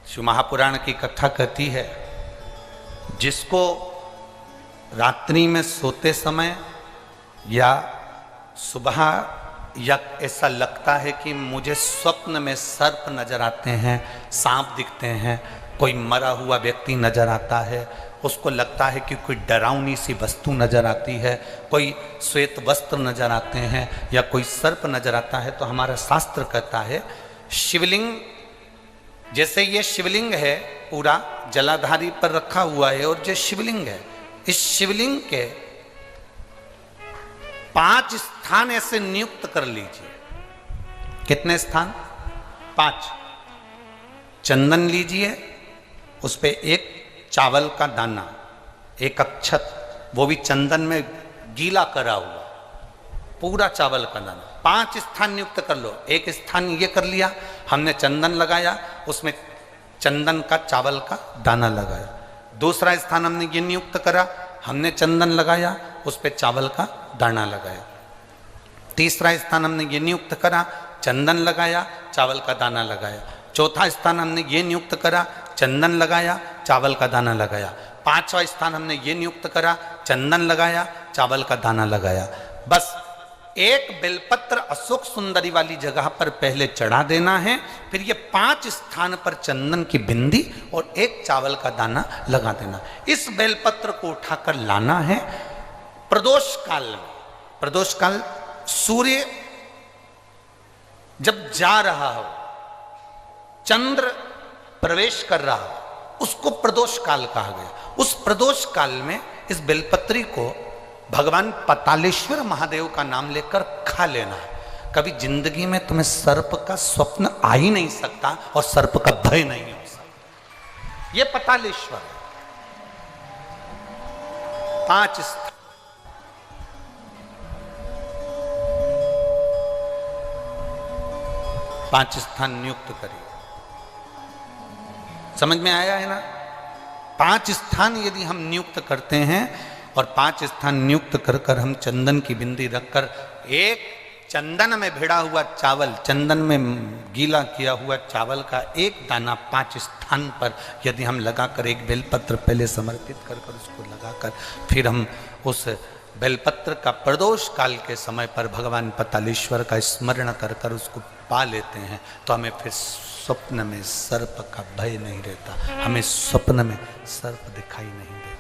शिव महापुराण की कथा कहती है, जिसको रात्रि में सोते समय या सुबह या ऐसा लगता है कि मुझे स्वप्न में सर्प नजर आते हैं, सांप दिखते हैं, कोई मरा हुआ व्यक्ति नजर आता है, उसको लगता है कि कोई डरावनी सी वस्तु नजर आती है, कोई श्वेत वस्त्र नजर आते हैं या कोई सर्प नजर आता है, तो हमारा शास्त्र कहता है शिवलिंग, जैसे ये शिवलिंग है पूरा जलाधारी पर रखा हुआ है, और जो शिवलिंग है, इस शिवलिंग के 5 स्थान ऐसे नियुक्त कर लीजिए। कितने स्थान? 5। चंदन लीजिए, उस पे एक चावल का दाना, एक अक्षत, वो भी चंदन में गीला करा हुआ, पूरा चावल का दाना। 5 स्थान नियुक्त कर लो। एक स्थान ये कर लिया, हमने चंदन लगाया, उसमें चंदन का चावल का दाना लगाया। दूसरा स्थान हमने ये नियुक्त करा, हमने चंदन लगाया, उस पर चावल का दाना लगाया। तीसरा स्थान हमने ये नियुक्त करा, चंदन लगाया, चावल का दाना लगाया। चौथा स्थान हमने ये नियुक्त करा, चंदन लगाया, चावल का दाना लगाया। 5वां स्थान हमने ये नियुक्त करा, चंदन लगाया, चावल का दाना लगाया। बस एक बेलपत्र अशोक सुंदरी वाली जगह पर पहले चढ़ा देना है, फिर ये 5 स्थान पर चंदन की बिंदी और एक चावल का दाना लगा देना। इस बेलपत्र को उठाकर लाना है प्रदोष काल में। प्रदोष काल सूर्य जब जा रहा हो, चंद्र प्रवेश कर रहा हो, उसको प्रदोष काल कहा गया। उस प्रदोष काल में इस बेलपत्री को भगवान पतालेश्वर महादेव का नाम लेकर खा लेना है। कभी जिंदगी में तुम्हें सर्प का स्वप्न आ ही नहीं सकता और सर्प का भय नहीं हो सकता। ये पतालेश्वर है। 5 स्थान, पांच स्थान नियुक्त करिए। समझ में आया है ना? 5 स्थान यदि हम नियुक्त करते हैं और 5 स्थान नियुक्त कर कर हम चंदन की बिंदी रखकर एक चंदन में भिड़ा हुआ चावल, चंदन में गीला किया हुआ चावल का एक दाना 5 स्थान पर यदि हम लगाकर एक बेलपत्र पहले समर्पित कर कर उसको लगाकर फिर हम उस बेलपत्र का प्रदोष काल के समय पर भगवान पतालेश्वर का स्मरण कर कर उसको पा लेते हैं, तो हमें फिर स्वप्न में सर्प का भय नहीं रहता, हमें स्वप्न में सर्प दिखाई नहीं देता।